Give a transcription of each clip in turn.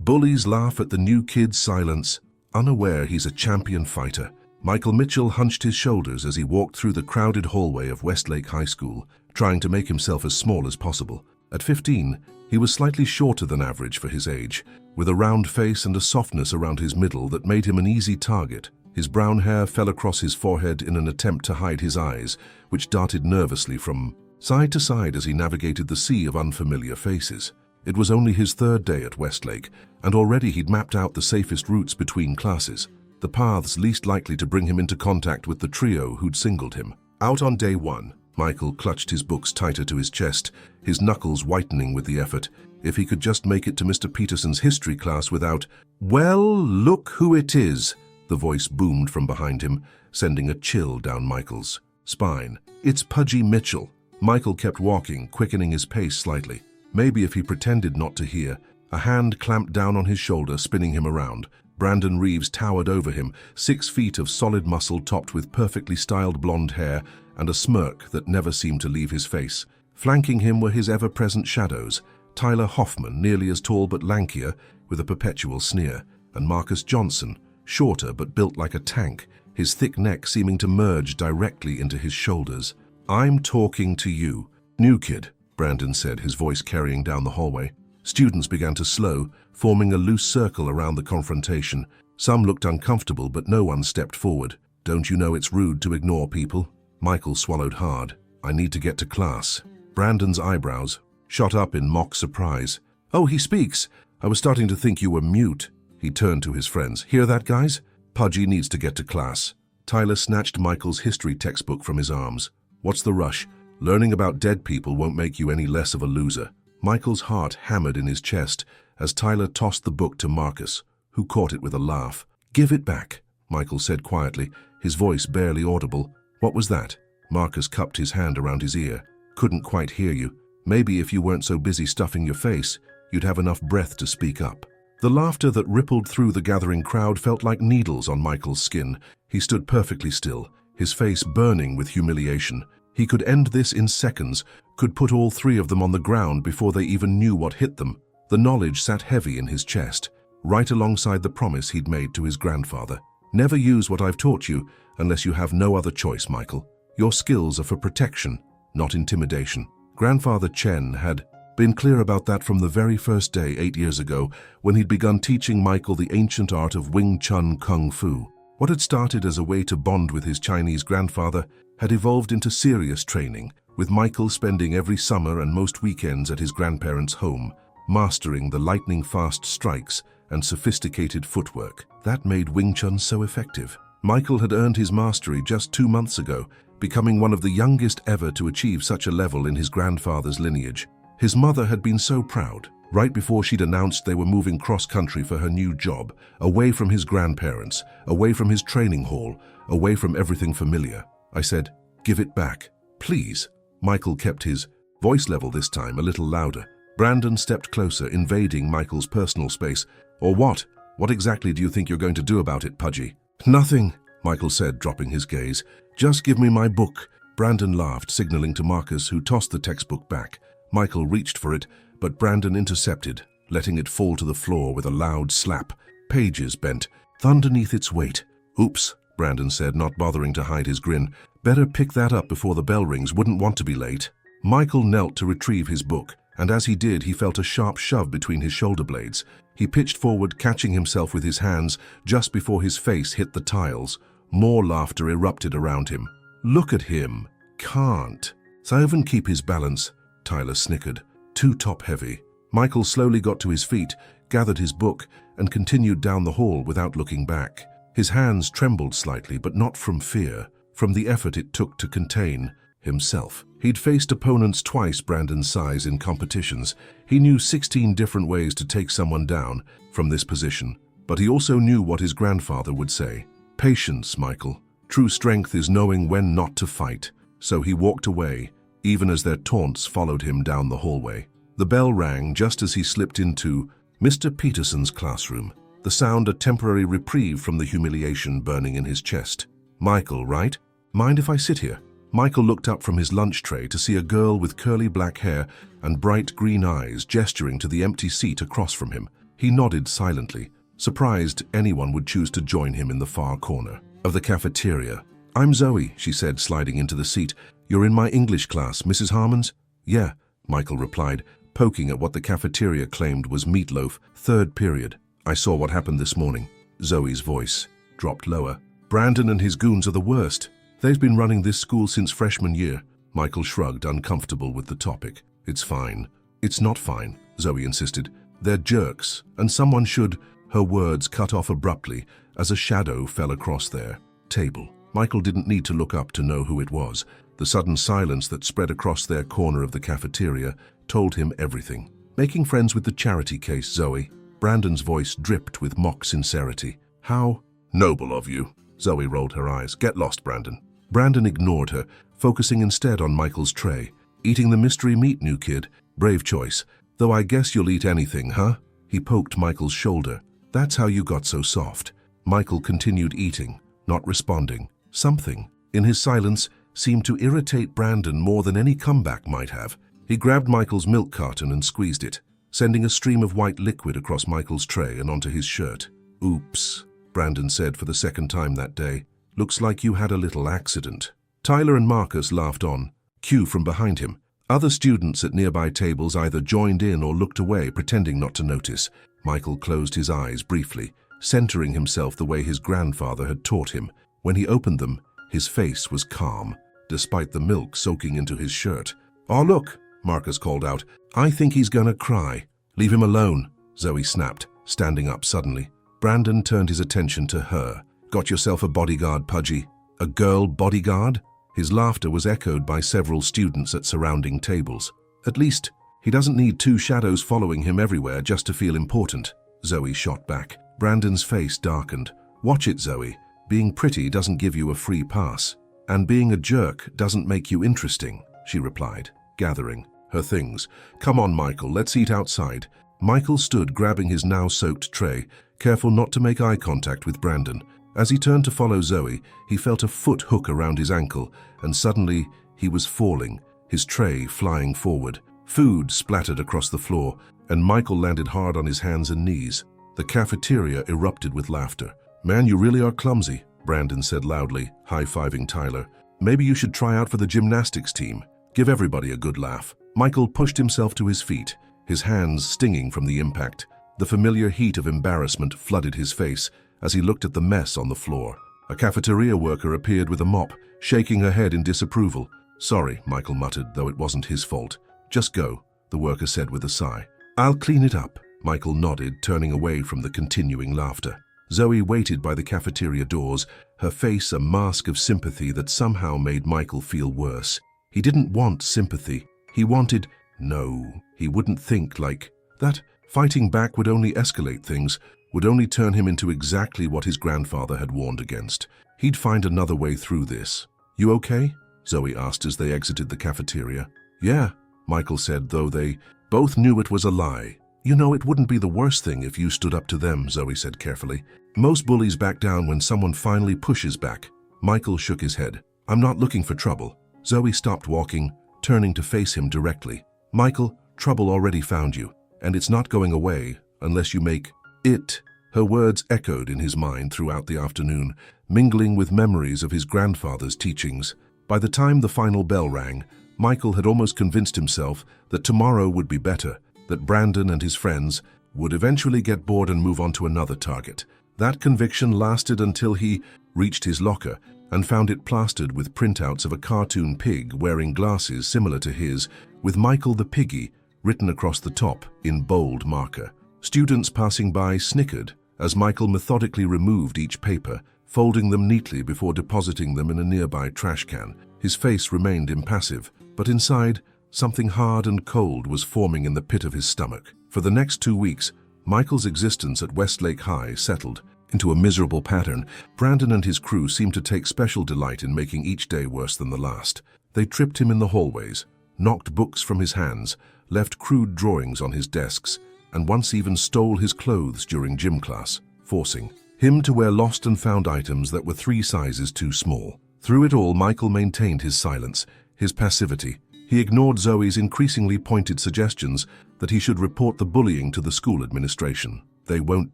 Bullies laugh at the new kid's silence, unaware he's a champion fighter. Michael Mitchell hunched his shoulders as he walked through the crowded hallway of Westlake High School, trying to make himself as small as possible. At 15, he was slightly shorter than average for his age, with a round face and a softness around his middle that made him an easy target. His brown hair fell across his forehead in an attempt to hide his eyes, which darted nervously from side to side as he navigated the sea of unfamiliar faces. It was only his third day at Westlake, and already he'd mapped out the safest routes between classes, the paths least likely to bring him into contact with the trio who'd singled him. Out on day one, Michael clutched his books tighter to his chest, his knuckles whitening with the effort. If he could just make it to Mr. Peterson's history class without, "Well, look who it is," the voice boomed from behind him, sending a chill down Michael's spine. "It's Pudgy Mitchell." Michael kept walking, quickening his pace slightly. Maybe if he pretended not to hear. A hand clamped down on his shoulder, spinning him around. Brandon Reeves towered over him, 6 feet of solid muscle topped with perfectly styled blonde hair and a smirk that never seemed to leave his face. Flanking him were his ever-present shadows, Tyler Hoffman, nearly as tall but lankier, with a perpetual sneer, and Marcus Johnson, shorter but built like a tank, his thick neck seeming to merge directly into his shoulders. "I'm talking to you, new kid," Brandon said, his voice carrying down the hallway. Students began to slow, forming a loose circle around the confrontation. Some looked uncomfortable, but no one stepped forward. "Don't you know it's rude to ignore people?" Michael swallowed hard. "I need to get to class." Brandon's eyebrows shot up in mock surprise. "Oh, he speaks. I was starting to think you were mute." He turned to his friends. "Hear that, guys? Pudgy needs to get to class." Tyler snatched Michael's history textbook from his arms. "What's the rush? Learning about dead people won't make you any less of a loser." Michael's heart hammered in his chest as Tyler tossed the book to Marcus, who caught it with a laugh. "Give it back," Michael said quietly, his voice barely audible. "What was that?" Marcus cupped his hand around his ear. "Couldn't quite hear you. Maybe if you weren't so busy stuffing your face, you'd have enough breath to speak up." The laughter that rippled through the gathering crowd felt like needles on Michael's skin. He stood perfectly still, his face burning with humiliation. He could end this in seconds, could put all 3 of them on the ground before they even knew what hit them. The knowledge sat heavy in his chest, right alongside the promise he'd made to his grandfather. "Never use what I've taught you unless you have no other choice, Michael. Your skills are for protection, not intimidation." Grandfather Chen had been clear about that from the very first day 8 years ago when he'd begun teaching Michael the ancient art of Wing Chun Kung Fu. What had started as a way to bond with his Chinese grandfather had evolved into serious training, with Michael spending every summer and most weekends at his grandparents' home, mastering the lightning-fast strikes and sophisticated footwork. That made Wing Chun so effective. Michael had earned his mastery just 2 months ago, becoming one of the youngest ever to achieve such a level in his grandfather's lineage. His mother had been so proud, right before she'd announced they were moving cross-country for her new job, away from his grandparents, away from his training hall, away from everything familiar. I said, "Give it back, please." Michael kept his voice level this time a little louder. Brandon stepped closer, invading Michael's personal space. "Or what? What exactly do you think you're going to do about it, Pudgy?" "Nothing," Michael said, dropping his gaze. "Just give me my book." Brandon laughed, signaling to Marcus, who tossed the textbook back. Michael reached for it, but Brandon intercepted, letting it fall to the floor with a loud slap. Pages bent, underneath its weight. "Oops," Brandon said, not bothering to hide his grin. "Better pick that up before the bell rings. Wouldn't want to be late." Michael knelt to retrieve his book, and as he did, he felt a sharp shove between his shoulder blades. He pitched forward, catching himself with his hands just before his face hit the tiles. More laughter erupted around him. "Look at him. Can't even keep his balance," Tyler snickered. "Too top-heavy." Michael slowly got to his feet, gathered his book, and continued down the hall without looking back. His hands trembled slightly, but not from fear, from the effort it took to contain himself. He'd faced opponents twice Brandon's size in competitions. He knew 16 different ways to take someone down from this position, but he also knew what his grandfather would say. "Patience, Michael. True strength is knowing when not to fight." So he walked away, even as their taunts followed him down the hallway. The bell rang just as he slipped into Mr. Peterson's classroom, the sound a temporary reprieve from the humiliation burning in his chest. "Michael, right? Mind if I sit here?" Michael looked up from his lunch tray to see a girl with curly black hair and bright green eyes gesturing to the empty seat across from him. He nodded silently, surprised anyone would choose to join him in the far corner of the cafeteria. "I'm Zoe," she said, sliding into the seat. "You're in my English class, Mrs. Harmons?" "Yeah," Michael replied, poking at what the cafeteria claimed was meatloaf, third period. "I saw what happened this morning." Zoe's voice dropped lower. "Brandon and his goons are the worst. They've been running this school since freshman year." Michael shrugged, uncomfortable with the topic. "It's fine." "It's not fine," Zoe insisted. "They're jerks, and someone should—" Her words cut off abruptly as a shadow fell across their table. Michael didn't need to look up to know who it was. The sudden silence that spread across their corner of the cafeteria told him everything. "Making friends with the charity case, Zoe." Brandon's voice dripped with mock sincerity. "How noble of you." Zoe rolled her eyes. "Get lost, Brandon." Brandon ignored her, focusing instead on Michael's tray. "Eating the mystery meat, new kid. Brave choice. Though I guess you'll eat anything, huh?" He poked Michael's shoulder. "That's how you got so soft." Michael continued eating, not responding. Something, in his silence, seemed to irritate Brandon more than any comeback might have. He grabbed Michael's milk carton and squeezed it, sending a stream of white liquid across Michael's tray and onto his shirt. "Oops," Brandon said for the second time that day. "Looks like you had a little accident." Tyler and Marcus laughed on, cue from behind him. Other students at nearby tables either joined in or looked away, pretending not to notice. Michael closed his eyes briefly, centering himself the way his grandfather had taught him. When he opened them, his face was calm, despite the milk soaking into his shirt. "Oh, look," Marcus called out. "I think he's gonna cry." "Leave him alone," Zoe snapped, standing up suddenly. Brandon turned his attention to her. "Got yourself a bodyguard, Pudgy." "A girl bodyguard?" His laughter was echoed by several students at surrounding tables. "At least, he doesn't need two shadows following him everywhere just to feel important," Zoe shot back. Brandon's face darkened. "Watch it, Zoe. Being pretty doesn't give you a free pass. And being a jerk doesn't make you interesting," she replied, gathering her things. "Come on, Michael, let's eat outside." Michael stood grabbing his now-soaked tray, careful not to make eye contact with Brandon. As he turned to follow Zoe, he felt a foot hook around his ankle, and suddenly he was falling, his tray flying forward. Food splattered across the floor, and Michael landed hard on his hands and knees. The cafeteria erupted with laughter. "Man, you really are clumsy," Brandon said loudly, high-fiving Tyler. "Maybe you should try out for the gymnastics team. Give everybody a good laugh." Michael pushed himself to his feet, his hands stinging from the impact. The familiar heat of embarrassment flooded his face as he looked at the mess on the floor. A cafeteria worker appeared with a mop, shaking her head in disapproval. "Sorry," Michael muttered, though it wasn't his fault. "Just go," the worker said with a sigh. "I'll clean it up," Michael nodded, turning away from the continuing laughter. Zoe waited by the cafeteria doors, her face a mask of sympathy that somehow made Michael feel worse. He didn't want sympathy. He wanted— No, he wouldn't think like that. Fighting back would only escalate things, would only turn him into exactly what his grandfather had warned against. He'd find another way through this. "You okay?" Zoe asked as they exited the cafeteria. "Yeah," Michael said, though they both knew it was a lie. "You know, it wouldn't be the worst thing if you stood up to them," Zoe said carefully. "Most bullies back down when someone finally pushes back." Michael shook his head. "I'm not looking for trouble." Zoe stopped walking, turning to face him directly. "Michael, trouble already found you, and it's not going away unless you make it." Her words echoed in his mind throughout the afternoon, mingling with memories of his grandfather's teachings. By the time the final bell rang, Michael had almost convinced himself that tomorrow would be better, that Brandon and his friends would eventually get bored and move on to another target. That conviction lasted until he reached his locker and found it plastered with printouts of a cartoon pig wearing glasses similar to his, with Michael the Piggy written across the top in bold marker. Students passing by snickered as Michael methodically removed each paper, folding them neatly before depositing them in a nearby trash can. His face remained impassive, but inside, something hard and cold was forming in the pit of his stomach. For the next 2 weeks, Michael's existence at Westlake High settled into a miserable pattern. Brandon and his crew seemed to take special delight in making each day worse than the last. They tripped him in the hallways, knocked books from his hands, left crude drawings on his desks, and once even stole his clothes during gym class, forcing him to wear lost and found items that were 3 sizes too small. Through it all, Michael maintained his silence, his passivity. He ignored Zoe's increasingly pointed suggestions that he should report the bullying to the school administration. "They won't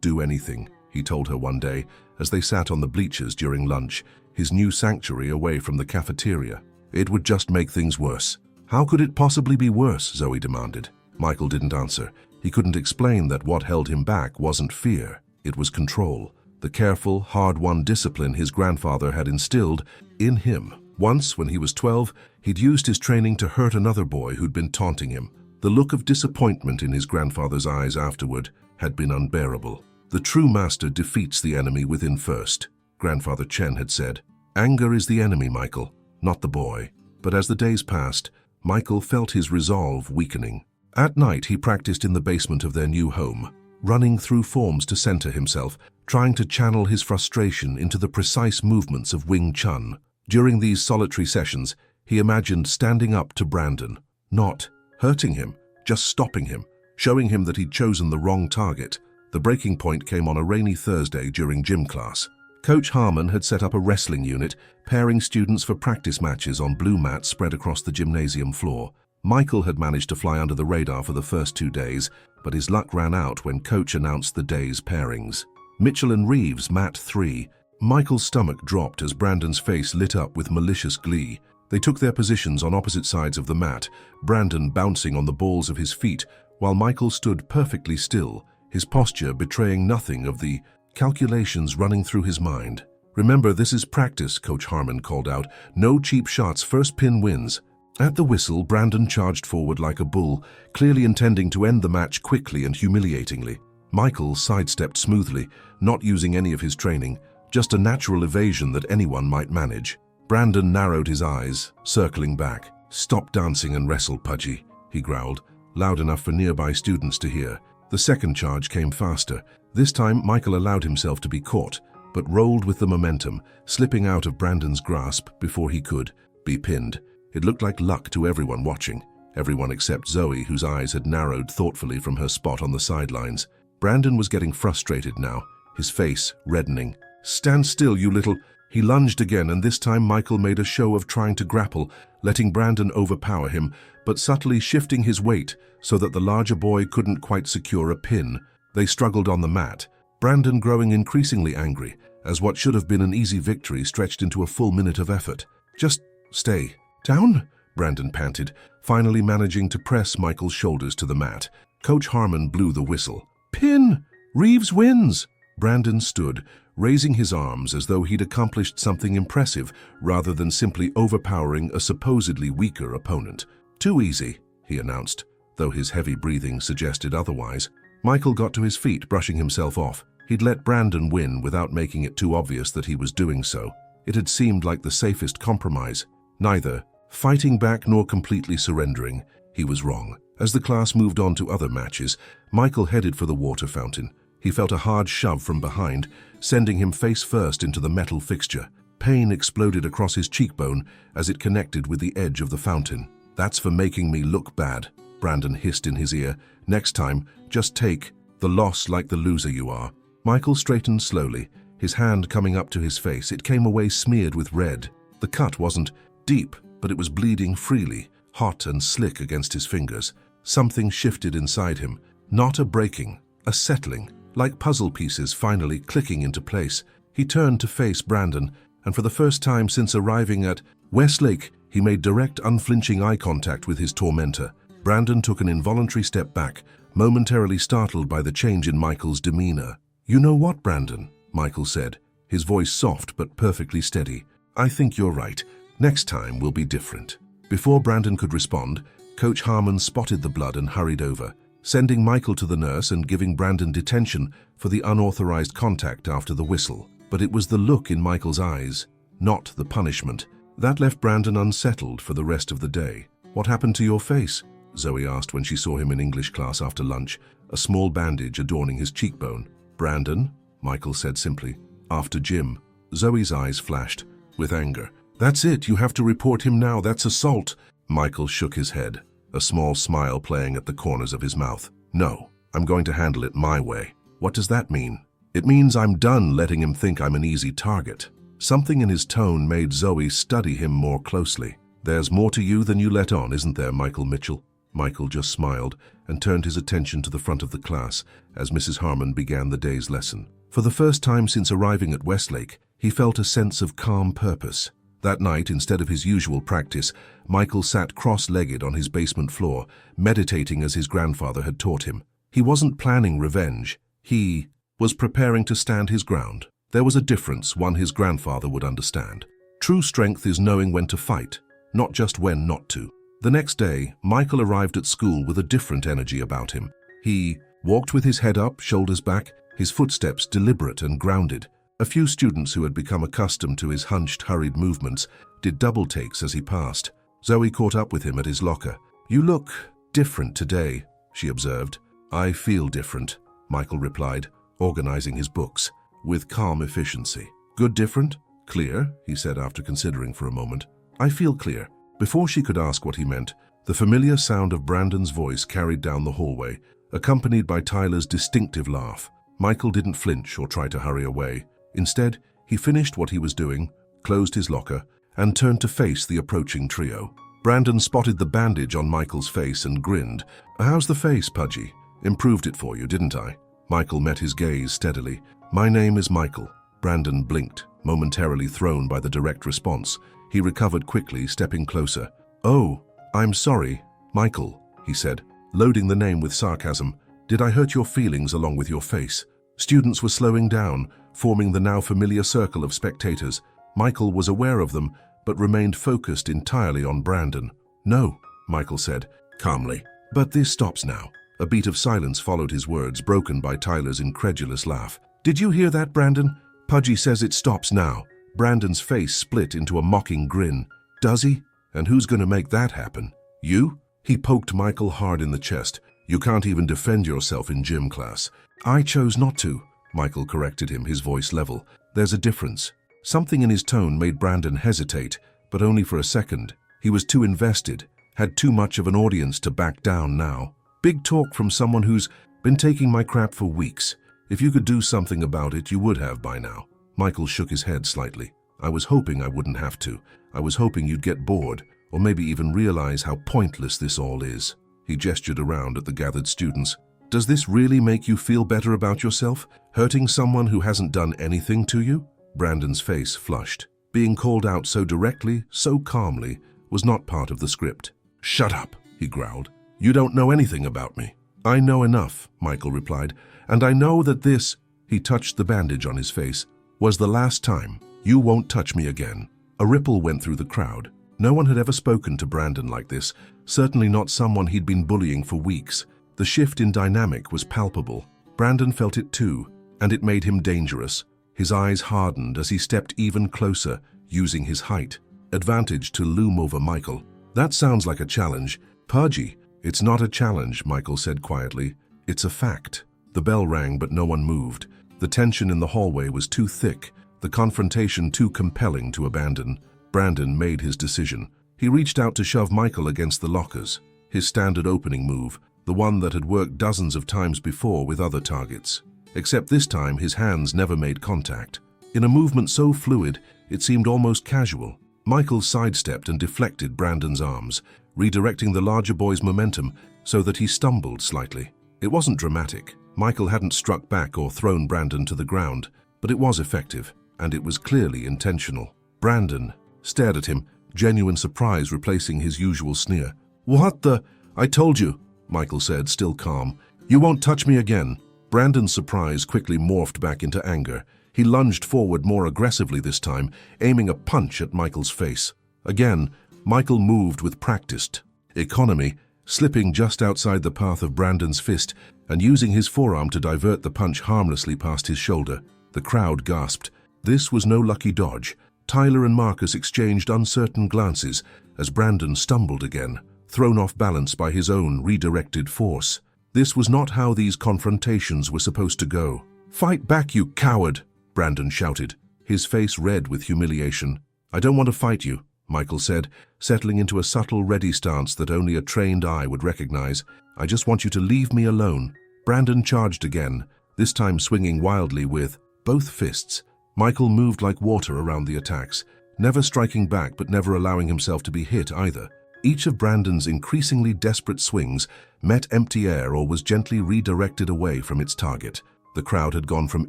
do anything," he told her one day as they sat on the bleachers during lunch, his new sanctuary away from the cafeteria. "It would just make things worse." "How could it possibly be worse?" Zoe demanded. Michael didn't answer. He couldn't explain that what held him back wasn't fear, it was control. The careful, hard-won discipline his grandfather had instilled in him. Once, when he was 12, he'd used his training to hurt another boy who'd been taunting him. The look of disappointment in his grandfather's eyes afterward had been unbearable. "The true master defeats the enemy within first," Grandfather Chen had said. "Anger is the enemy, Michael, not the boy." But as the days passed, Michael felt his resolve weakening. At night, he practiced in the basement of their new home, running through forms to center himself, trying to channel his frustration into the precise movements of Wing Chun. During these solitary sessions, he imagined standing up to Brandon, not hurting him, just stopping him, showing him that he'd chosen the wrong target. The breaking point came on a rainy Thursday during gym class. Coach Harmon had set up a wrestling unit, pairing students for practice matches on blue mats spread across the gymnasium floor. Michael had managed to fly under the radar for the first 2 days, but his luck ran out when Coach announced the day's pairings. Mitchell and Reeves, mat 3. Michael's stomach dropped as Brandon's face lit up with malicious glee. They took their positions on opposite sides of the mat, Brandon bouncing on the balls of his feet, while Michael stood perfectly still, his posture betraying nothing of the calculations running through his mind. "Remember, this is practice," Coach Harmon called out. "No cheap shots, first pin wins." At the whistle, Brandon charged forward like a bull, clearly intending to end the match quickly and humiliatingly. Michael sidestepped smoothly, not using any of his training, just a natural evasion that anyone might manage. Brandon narrowed his eyes, circling back. "Stop dancing and wrestle, Pudgy," he growled, loud enough for nearby students to hear. The second charge came faster. This time, Michael allowed himself to be caught, but rolled with the momentum, slipping out of Brandon's grasp before he could be pinned. It looked like luck to everyone watching, everyone except Zoe, whose eyes had narrowed thoughtfully from her spot on the sidelines. Brandon was getting frustrated now, his face reddening. "Stand still, you little—" He lunged again, and this time Michael made a show of trying to grapple, letting Brandon overpower him, but subtly shifting his weight so that the larger boy couldn't quite secure a pin. They struggled on the mat, Brandon growing increasingly angry, as what should have been an easy victory stretched into a full minute of effort. "Just stay down," Brandon panted, finally managing to press Michael's shoulders to the mat. Coach Harmon blew the whistle. "Pin! Reeves wins!" Brandon stood, raising his arms as though he'd accomplished something impressive rather than simply overpowering a supposedly weaker opponent. "Too easy," he announced, though his heavy breathing suggested otherwise. Michael got to his feet, brushing himself off. He'd let Brandon win without making it too obvious that he was doing so. It had seemed like the safest compromise. Neither fighting back nor completely surrendering. He was wrong. As the class moved on to other matches, Michael headed for the water fountain. He felt a hard shove from behind, sending him face first into the metal fixture. Pain exploded across his cheekbone as it connected with the edge of the fountain. "That's for making me look bad," Brandon hissed in his ear. "Next time, just take the loss like the loser you are." Michael straightened slowly, his hand coming up to his face. It came away smeared with red. The cut wasn't deep, but it was bleeding freely, hot and slick against his fingers. Something shifted inside him, not a breaking, a settling, like puzzle pieces finally clicking into place. He turned to face Brandon, and for the first time since arriving at Westlake, he made direct, unflinching eye contact with his tormentor. Brandon took an involuntary step back, momentarily startled by the change in Michael's demeanor. "You know what, Brandon?" Michael said, his voice soft but perfectly steady. "I think you're right. Next time will be different." Before Brandon could respond, Coach Harmon spotted the blood and hurried over, sending Michael to the nurse and giving Brandon detention for the unauthorized contact after the whistle. But it was the look in Michael's eyes, not the punishment, that left Brandon unsettled for the rest of the day. "What happened to your face?" Zoe asked when she saw him in English class after lunch, a small bandage adorning his cheekbone. "Brandon," Michael said simply. "After gym." Zoe's eyes flashed with anger. "That's it, you have to report him now, that's assault." Michael shook his head, a small smile playing at the corners of his mouth. "No, I'm going to handle it my way." "What does that mean?" "It means I'm done letting him think I'm an easy target." Something in his tone made Zoe study him more closely. "There's more to you than you let on, isn't there, Michael Mitchell?" Michael just smiled and turned his attention to the front of the class as Mrs. Harmon began the day's lesson. For the first time since arriving at Westlake, he felt a sense of calm purpose. That night, instead of his usual practice, Michael sat cross-legged on his basement floor, meditating as his grandfather had taught him. He wasn't planning revenge. He was preparing to stand his ground. There was a difference, one his grandfather would understand. True strength is knowing when to fight, not just when not to. The next day, Michael arrived at school with a different energy about him. He walked with his head up, shoulders back, his footsteps deliberate and grounded. A few students who had become accustomed to his hunched, hurried movements did double takes as he passed. Zoe caught up with him at his locker. "You look different today," she observed. "I feel different," Michael replied, organizing his books with calm efficiency. "Good different? Clear," he said after considering for a moment. "I feel clear." Before she could ask what he meant, the familiar sound of Brandon's voice carried down the hallway, accompanied by Tyler's distinctive laugh. Michael didn't flinch or try to hurry away. Instead, he finished what he was doing, closed his locker, and turned to face the approaching trio. Brandon spotted the bandage on Michael's face and grinned. "How's the face, Pudgy? Improved it for you, didn't I?" Michael met his gaze steadily. "My name is Michael." Brandon blinked, momentarily thrown by the direct response. He recovered quickly, stepping closer. "Oh, I'm sorry, Michael," he said, loading the name with sarcasm. "Did I hurt your feelings along with your face?" Students were slowing down, forming the now familiar circle of spectators. Michael was aware of them, but remained focused entirely on Brandon. "No," Michael said, calmly. "But this stops now." A beat of silence followed his words, broken by Tyler's incredulous laugh. "Did you hear that, Brandon? Pudgy says it stops now." Brandon's face split into a mocking grin. "Does he? And who's going to make that happen? You?" He poked Michael hard in the chest. "You can't even defend yourself in gym class." "I chose not to," Michael corrected him, his voice level. "There's a difference." Something in his tone made Brandon hesitate, but only for a second. He was too invested, had too much of an audience to back down now. "Big talk from someone who's been taking my crap for weeks. If you could do something about it, you would have by now." Michael shook his head slightly. "I was hoping I wouldn't have to. I was hoping you'd get bored, or maybe even realize how pointless this all is." He gestured around at the gathered students. "Does this really make you feel better about yourself? Hurting someone who hasn't done anything to you?" Brandon's face flushed. Being called out so directly, so calmly, was not part of the script. "Shut up," he growled. "You don't know anything about me." "I know enough," Michael replied, "and I know that this," he touched the bandage on his face, "was the last time. You won't touch me again." A ripple went through the crowd. No one had ever spoken to Brandon like this, certainly not someone he'd been bullying for weeks. The shift in dynamic was palpable. Brandon felt it too, and it made him dangerous. His eyes hardened as he stepped even closer, using his height advantage to loom over Michael. "That sounds like a challenge. Pudgy." "It's not a challenge," Michael said quietly. "It's a fact." The bell rang, but no one moved. The tension in the hallway was too thick, the confrontation too compelling to abandon. Brandon made his decision. He reached out to shove Michael against the lockers, his standard opening move, the one that had worked dozens of times before with other targets. Except this time, his hands never made contact. In a movement so fluid, it seemed almost casual. Michael sidestepped and deflected Brandon's arms, redirecting the larger boy's momentum so that he stumbled slightly. It wasn't dramatic. Michael hadn't struck back or thrown Brandon to the ground, but it was effective, and it was clearly intentional. Brandon stared at him, genuine surprise replacing his usual sneer. "What the? I told you," Michael said, still calm. "You won't touch me again." Brandon's surprise quickly morphed back into anger. He lunged forward more aggressively this time, aiming a punch at Michael's face. Again, Michael moved with practiced economy, slipping just outside the path of Brandon's fist and using his forearm to divert the punch harmlessly past his shoulder. The crowd gasped. This was no lucky dodge. Tyler and Marcus exchanged uncertain glances as Brandon stumbled again, thrown off balance by his own redirected force. This was not how these confrontations were supposed to go. "Fight back, you coward!" Brandon shouted, his face red with humiliation. "I don't want to fight you," Michael said, settling into a subtle, ready stance that only a trained eye would recognize. "I just want you to leave me alone." Brandon charged again, this time swinging wildly with both fists. Michael moved like water around the attacks, never striking back but never allowing himself to be hit either. Each of Brandon's increasingly desperate swings met empty air or was gently redirected away from its target. The crowd had gone from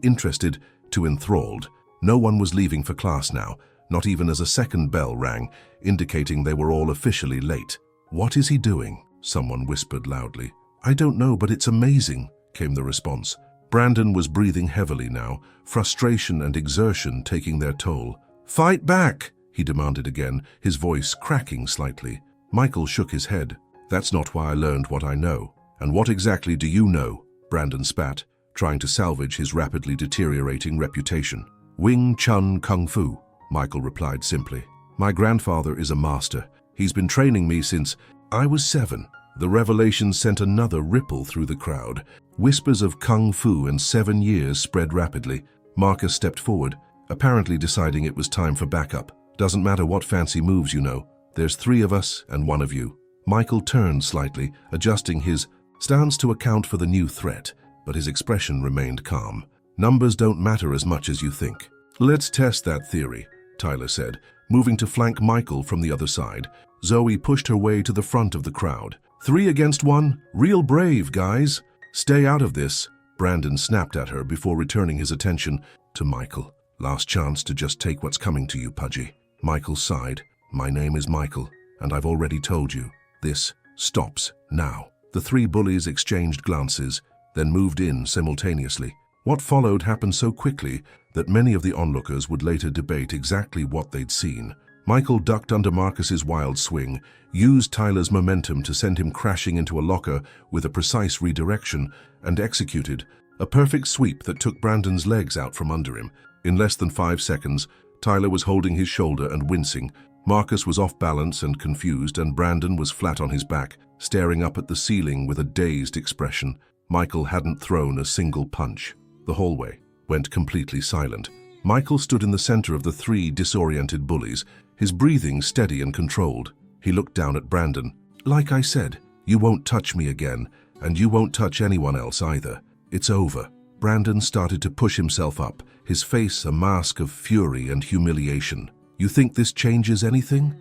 interested to enthralled. No one was leaving for class now, not even as a second bell rang, indicating they were all officially late. "What is he doing?" someone whispered loudly. "I don't know, but it's amazing," came the response. Brandon was breathing heavily now, frustration and exertion taking their toll. "Fight back!" he demanded again, his voice cracking slightly. Michael shook his head. "That's not why I learned what I know." "And what exactly do you know?" Brandon spat, trying to salvage his rapidly deteriorating reputation. "Wing Chun Kung Fu," Michael replied simply. "My grandfather is a master. He's been training me since I was 7. The revelation sent another ripple through the crowd. Whispers of Kung Fu and 7 years spread rapidly. Marcus stepped forward, apparently deciding it was time for backup. "Doesn't matter what fancy moves you know. There's 3 of us and 1 of you." Michael turned slightly, adjusting his stance to account for the new threat, but his expression remained calm. "Numbers don't matter as much as you think." "Let's test that theory," Tyler said, moving to flank Michael from the other side. Zoe pushed her way to the front of the crowd. 3 against 1? Real brave, guys. "Stay out of this," Brandon snapped at her before returning his attention to Michael. "Last chance to just take what's coming to you, Pudgy." Michael sighed. "My name is Michael, and I've already told you. This stops now." The 3 bullies exchanged glances, then moved in simultaneously. What followed happened so quickly that many of the onlookers would later debate exactly what they'd seen. Michael ducked under Marcus's wild swing, used Tyler's momentum to send him crashing into a locker with a precise redirection, and executed a perfect sweep that took Brandon's legs out from under him. In less than 5 seconds, Tyler was holding his shoulder and wincing. Marcus was off balance and confused, and Brandon was flat on his back, staring up at the ceiling with a dazed expression. Michael hadn't thrown a single punch. The hallway went completely silent. Michael stood in the center of the 3 disoriented bullies, his breathing steady and controlled. He looked down at Brandon. "Like I said, you won't touch me again, and you won't touch anyone else either. It's over." Brandon started to push himself up, his face a mask of fury and humiliation. "You think this changes anything?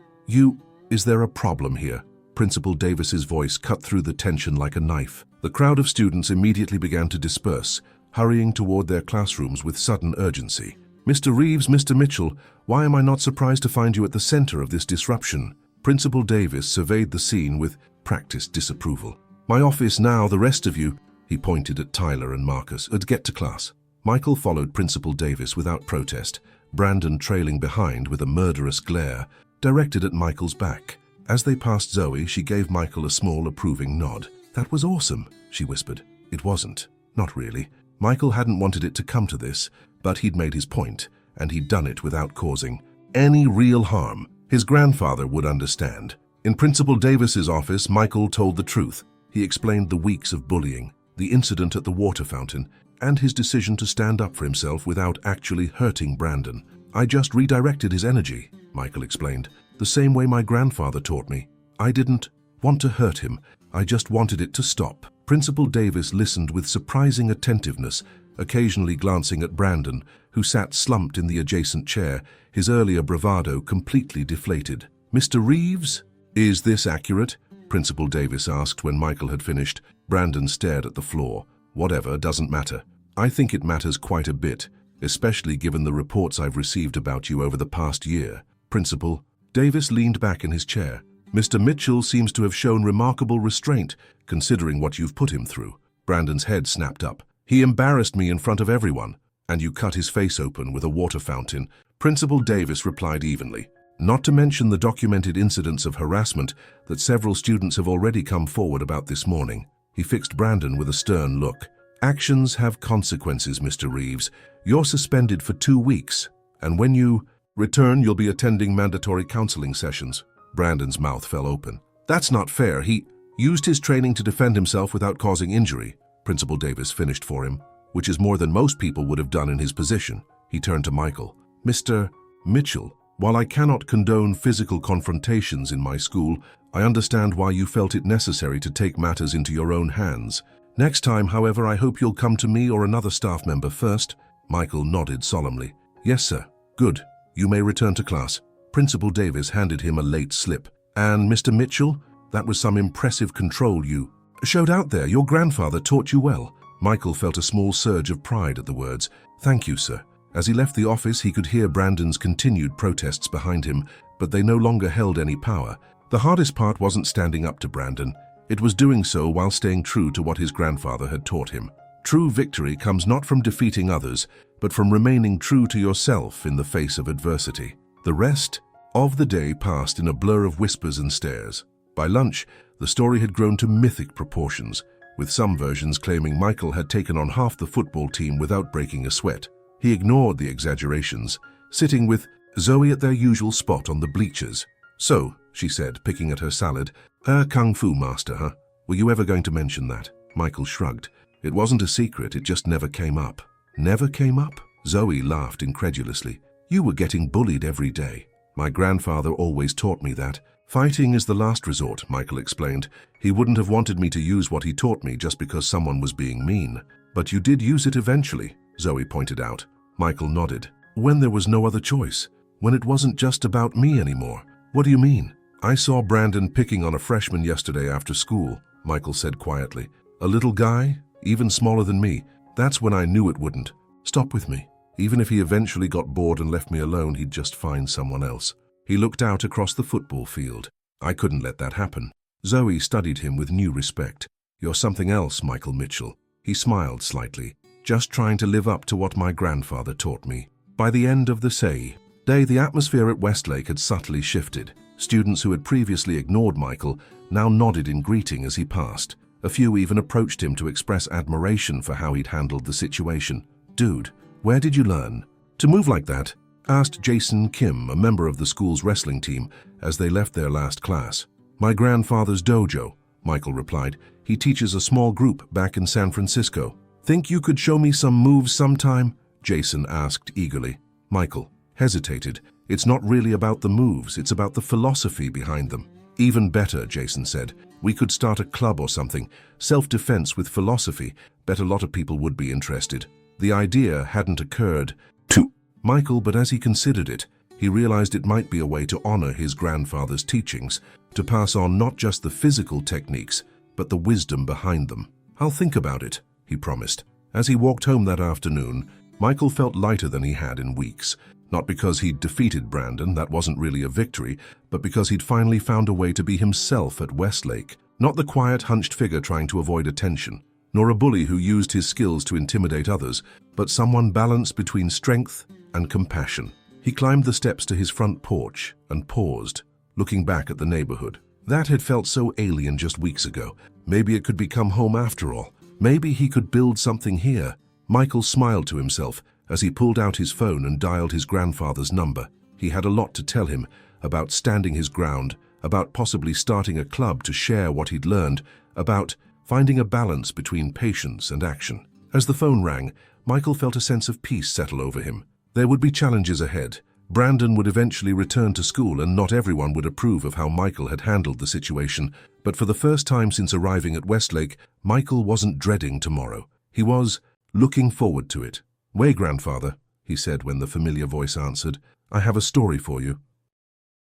Is there a problem here?" Principal Davis's voice cut through the tension like a knife. The crowd of students immediately began to disperse, hurrying toward their classrooms with sudden urgency. "Mr. Reeves, Mr. Mitchell, why am I not surprised to find you at the center of this disruption?" Principal Davis surveyed the scene with practiced disapproval. "My office now, the rest of you," he pointed at Tyler and Marcus, "get to class." Michael followed Principal Davis without protest, Brandon trailing behind with a murderous glare directed at Michael's back. As they passed Zoe, she gave Michael a small approving nod. "That was awesome," she whispered. It wasn't. Not really. Michael hadn't wanted it to come to this, but he'd made his point, and he'd done it without causing any real harm. His grandfather would understand. In Principal Davis's office, Michael told the truth. He explained the weeks of bullying, the incident at the water fountain, and his decision to stand up for himself without actually hurting Brandon. "I just redirected his energy," Michael explained, "the same way my grandfather taught me. I didn't want to hurt him, I just wanted it to stop." Principal Davis listened with surprising attentiveness, occasionally glancing at Brandon, who sat slumped in the adjacent chair, his earlier bravado completely deflated. "Mr. Reeves, is this accurate?" Principal Davis asked when Michael had finished. Brandon stared at the floor. "Whatever, doesn't matter. I think it matters quite a bit, especially given the reports I've received about you over the past year." Principal Davis leaned back in his chair. "Mr. Mitchell seems to have shown remarkable restraint, considering what you've put him through." Brandon's head snapped up. "He embarrassed me in front of everyone, and you cut his face open with a water fountain." Principal Davis replied evenly. "Not to mention the documented incidents of harassment that several students have already come forward about this morning." He fixed Brandon with a stern look. "Actions have consequences, Mr. Reeves. You're suspended for 2 weeks, and when you return, you'll be attending mandatory counseling sessions." Brandon's mouth fell open. "That's not fair. He used his training to defend himself without causing injury." Principal Davis finished for him, which is more than most people would have done in his position. He turned to Michael. "Mr. Mitchell, while I cannot condone physical confrontations in my school, I understand why you felt it necessary to take matters into your own hands. Next time, however, I hope you'll come to me or another staff member first." Michael nodded solemnly. "Yes, sir. Good. You may return to class." Principal Davis handed him a late slip. And Mr. Mitchell, that was some impressive control you showed out there. Your grandfather taught you well. Michael felt a small surge of pride at the words. Thank you, sir. As he left the office, he could hear Brandon's continued protests behind him, but they no longer held any power. The hardest part wasn't standing up to Brandon. It was doing so while staying true to what his grandfather had taught him. True victory comes not from defeating others, but from remaining true to yourself in the face of adversity. The rest of the day passed in a blur of whispers and stares. By lunch, the story had grown to mythic proportions, with some versions claiming Michael had taken on half the football team without breaking a sweat. He ignored the exaggerations, sitting with Zoe at their usual spot on the bleachers. So, she said, picking at her salad, Kung Fu master, huh? Were you ever going to mention that? Michael shrugged. It wasn't a secret, it just never came up. Never came up? Zoe laughed incredulously. You were getting bullied every day. My grandfather always taught me that. Fighting is the last resort, Michael explained. He wouldn't have wanted me to use what he taught me just because someone was being mean. But you did use it eventually, Zoe pointed out. Michael nodded. When there was no other choice. When it wasn't just about me anymore. What do you mean? I saw Brandon picking on a freshman yesterday after school, Michael said quietly. A little guy, even smaller than me. That's when I knew it wouldn't stop with me. Even if he eventually got bored and left me alone, he'd just find someone else. He looked out across the football field. I couldn't let that happen. Zoe studied him with new respect. You're something else, Michael Mitchell. He smiled slightly. Just trying to live up to what my grandfather taught me. By the end of the day, the atmosphere at Westlake had subtly shifted. Students who had previously ignored Michael now nodded in greeting as he passed. A few even approached him to express admiration for how he'd handled the situation. Dude, where did you learn to move like that? Asked Jason Kim, a member of the school's wrestling team, as they left their last class. My grandfather's dojo, Michael replied. He teaches a small group back in San Francisco. Think you could show me some moves sometime? Jason asked eagerly. Michael hesitated. It's not really about the moves, it's about the philosophy behind them. Even better, Jason said. We could start a club or something. Self-defense with philosophy. Bet a lot of people would be interested. The idea hadn't occurred to Michael, but as he considered it, he realized it might be a way to honor his grandfather's teachings, to pass on not just the physical techniques, but the wisdom behind them. I'll think about it, he promised. As he walked home that afternoon, Michael felt lighter than he had in weeks. Not because he'd defeated Brandon, that wasn't really a victory, but because he'd finally found a way to be himself at Westlake. Not the quiet, hunched figure trying to avoid attention, nor a bully who used his skills to intimidate others, but someone balanced between strength and compassion. He climbed the steps to his front porch and paused, looking back at the neighborhood. That had felt so alien just weeks ago. Maybe it could become home after all. Maybe he could build something here. Michael smiled to himself as he pulled out his phone and dialed his grandfather's number. He had a lot to tell him about standing his ground, about possibly starting a club to share what he'd learned, about finding a balance between patience and action. As the phone rang, Michael felt a sense of peace settle over him. There would be challenges ahead. Brandon would eventually return to school, and not everyone would approve of how Michael had handled the situation. But for the first time since arriving at Westlake, Michael wasn't dreading tomorrow. He was looking forward to it. Way, grandfather, he said when the familiar voice answered. I have a story for you.